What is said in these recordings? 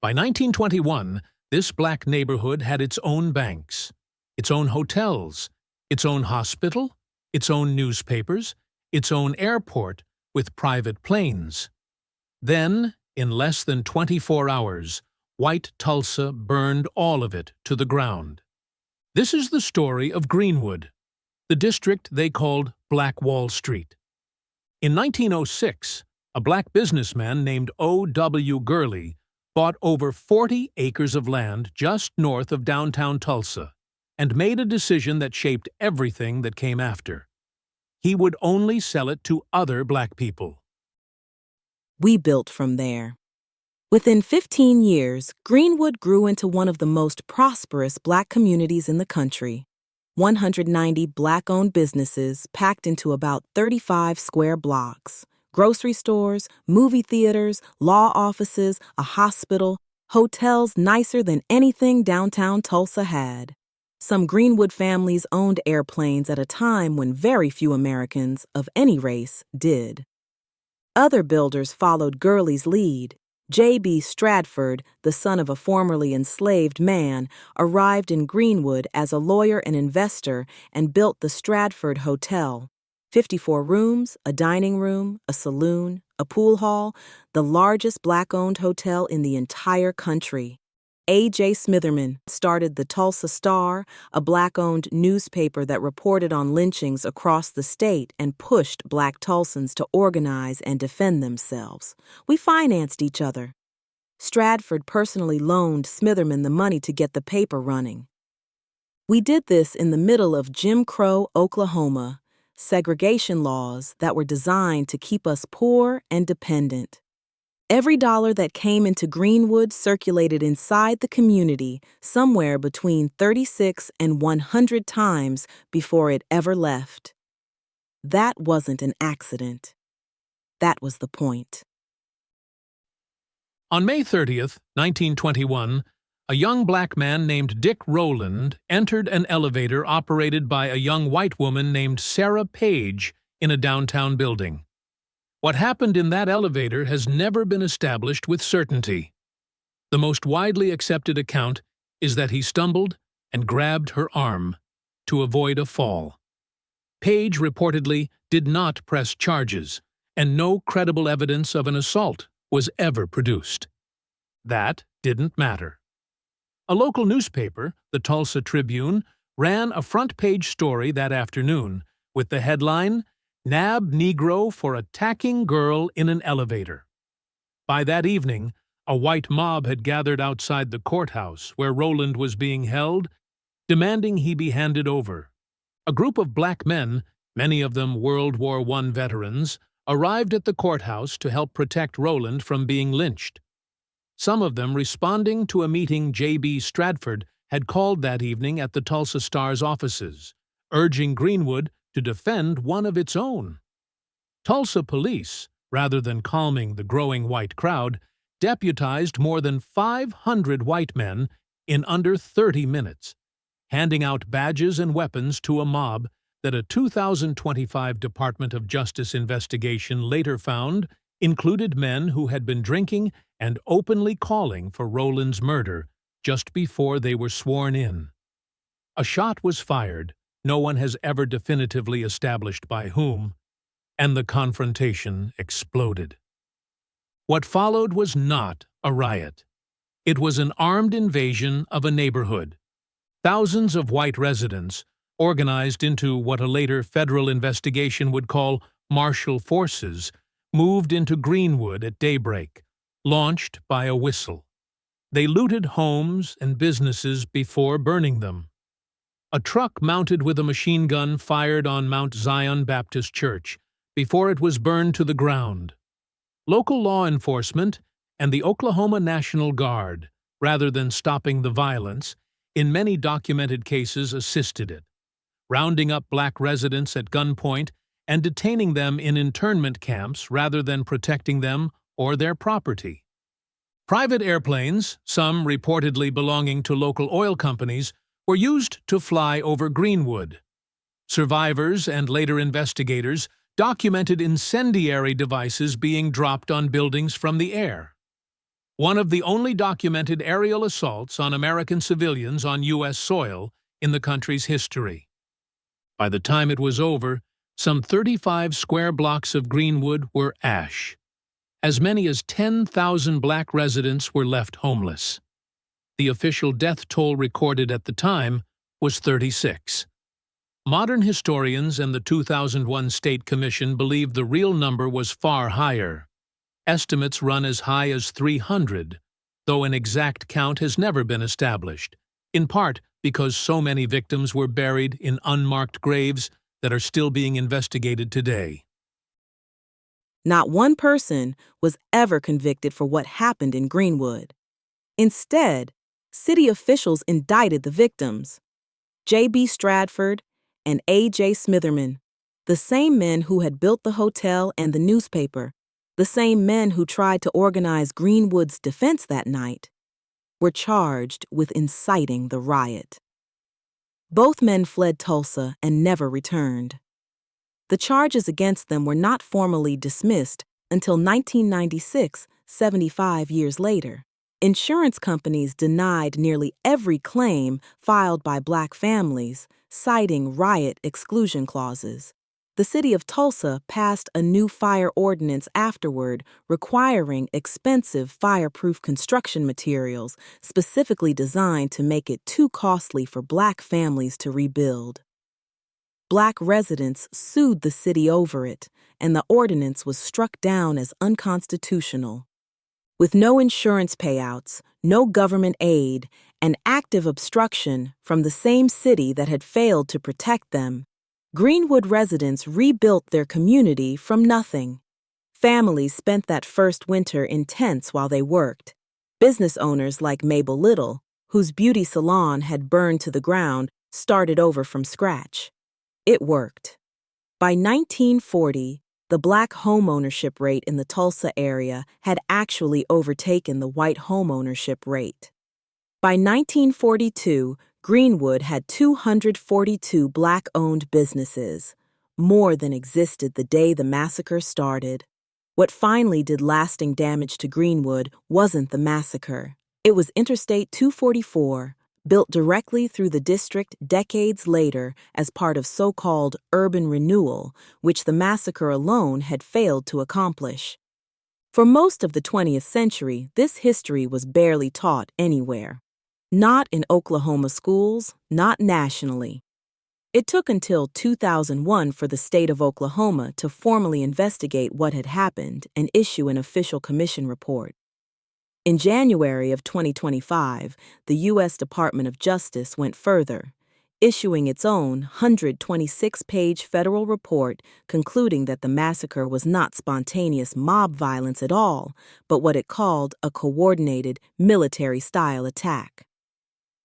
By 1921, this black neighborhood had its own banks, its own hotels, its own hospital, its own newspapers, its own airport with private planes. Then, in less than 24 hours, white Tulsa burned all of it to the ground. This is the story of Greenwood, the district they called Black Wall Street. In 1906, a black businessman named O.W. Gurley bought over 40 acres of land just north of downtown Tulsa and made a decision that shaped everything that came after. He would only sell it to other black people. We built from there. Within 15 years, Greenwood grew into one of the most prosperous black communities in the country. 190 black-owned businesses packed into about 35 square blocks. Grocery stores, movie theaters, law offices, a hospital, hotels nicer than anything downtown Tulsa had. Some Greenwood families owned airplanes at a time when very few Americans, of any race, did. Other builders followed Gurley's lead. J.B. Stratford, the son of a formerly enslaved man, arrived in Greenwood as a lawyer and investor and built the Stratford Hotel. 54 rooms, a dining room, a saloon, a pool hall, the largest black-owned hotel in the entire country. A.J. Smitherman started the Tulsa Star, a black-owned newspaper that reported on lynchings across the state and pushed black Tulsans to organize and defend themselves. We financed each other. Stratford personally loaned Smitherman the money to get the paper running. We did this in the middle of Jim Crow, Oklahoma, segregation laws that were designed to keep us poor and dependent. Every dollar that came into Greenwood circulated inside the community somewhere between 36 and 100 times before it ever left. That wasn't an accident. That was the point. On May 30th, 1921, a young black man named Dick Rowland entered an elevator operated by a young white woman named Sarah Page in a downtown building. What happened in that elevator has never been established with certainty. The most widely accepted account is that he stumbled and grabbed her arm to avoid a fall. Page reportedly did not press charges, and no credible evidence of an assault was ever produced. That didn't matter. A local newspaper, the Tulsa Tribune, ran a front-page story that afternoon with the headline, "Nab Negro for Attacking Girl in an Elevator." By that evening, a white mob had gathered outside the courthouse where Rowland was being held, demanding he be handed over. A group of black men, many of them World War I veterans, arrived at the courthouse to help protect Rowland from being lynched. Some of them responding to a meeting J.B. Stratford had called that evening at the Tulsa Star's offices, urging Greenwood to defend one of its own. Tulsa police, rather than calming the growing white crowd, deputized more than 500 white men in under 30 minutes, handing out badges and weapons to a mob that a 2025 Department of Justice investigation later found included men who had been drinking and openly calling for Rowland's murder just before they were sworn in. A shot was fired, no one has ever definitively established by whom, and the confrontation exploded. What followed was not a riot. It was an armed invasion of a neighborhood. Thousands of white residents, organized into what a later federal investigation would call martial forces, moved into Greenwood at daybreak, launched by a whistle. They looted homes and businesses before burning them. A truck mounted with a machine gun fired on Mount Zion Baptist Church before it was burned to the ground. Local law enforcement and the Oklahoma National Guard, rather than stopping the violence, in many documented cases assisted it, rounding up black residents at gunpoint and detaining them in internment camps rather than protecting them or their property. Private airplanes, some reportedly belonging to local oil companies, were used to fly over Greenwood. Survivors and later investigators documented incendiary devices being dropped on buildings from the air. one of the only documented aerial assaults on American civilians on U.S. soil in the country's history. By the time it was over, some 35 square blocks of Greenwood were ash. As many as 10,000 black residents were left homeless. The official death toll recorded at the time was 36. Modern historians and the 2001 State Commission believe the real number was far higher. Estimates run as high as 300, though an exact count has never been established, in part because so many victims were buried in unmarked graves that are still being investigated today. Not one person was ever convicted for what happened in Greenwood. Instead, city officials indicted the victims, J.B. Stratford and A.J. Smitherman, the same men who had built the hotel and the newspaper, the same men who tried to organize Greenwood's defense that night, were charged with inciting the riot. Both men fled Tulsa and never returned. The charges against them were not formally dismissed until 1996, 75 years later. Insurance companies denied nearly every claim filed by black families, citing riot exclusion clauses. The city of Tulsa passed a new fire ordinance afterward requiring expensive fireproof construction materials specifically designed to make it too costly for black families to rebuild. Black residents sued the city over it, and the ordinance was struck down as unconstitutional. With no insurance payouts, no government aid, and active obstruction from the same city that had failed to protect them, Greenwood residents rebuilt their community from nothing. Families spent that first winter in tents while they worked. Business owners like Mabel Little, whose beauty salon had burned to the ground, started over from scratch. It worked. By 1940, the black homeownership rate in the Tulsa area had actually overtaken the white homeownership rate. By 1942, Greenwood had 242 black-owned businesses, more than existed the day the massacre started. What finally did lasting damage to Greenwood wasn't the massacre. It was Interstate 244, built directly through the district decades later as part of so-called urban renewal, which the massacre alone had failed to accomplish. For most of the 20th century, this history was barely taught anywhere. Not in Oklahoma schools, not nationally. It took until 2001 for the state of Oklahoma to formally investigate what had happened and issue an official commission report. In January of 2025, the U.S. Department of Justice went further, issuing its own 126-page federal report concluding that the massacre was not spontaneous mob violence at all, but what it called a coordinated military-style attack.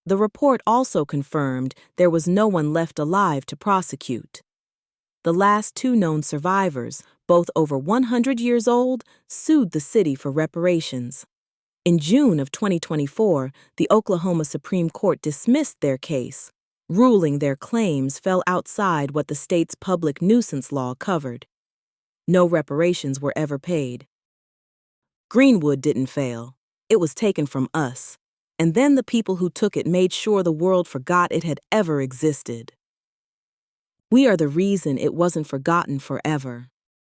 The report also confirmed there was no one left alive to prosecute. The last two known survivors, both over 100 years old, sued the city for reparations. In June of 2024, the Oklahoma Supreme Court dismissed their case, ruling their claims fell outside what the state's public nuisance law covered. No reparations were ever paid. Greenwood didn't fail. It was taken from us. And then the people who took it made sure the world forgot it had ever existed. We are the reason it wasn't forgotten forever.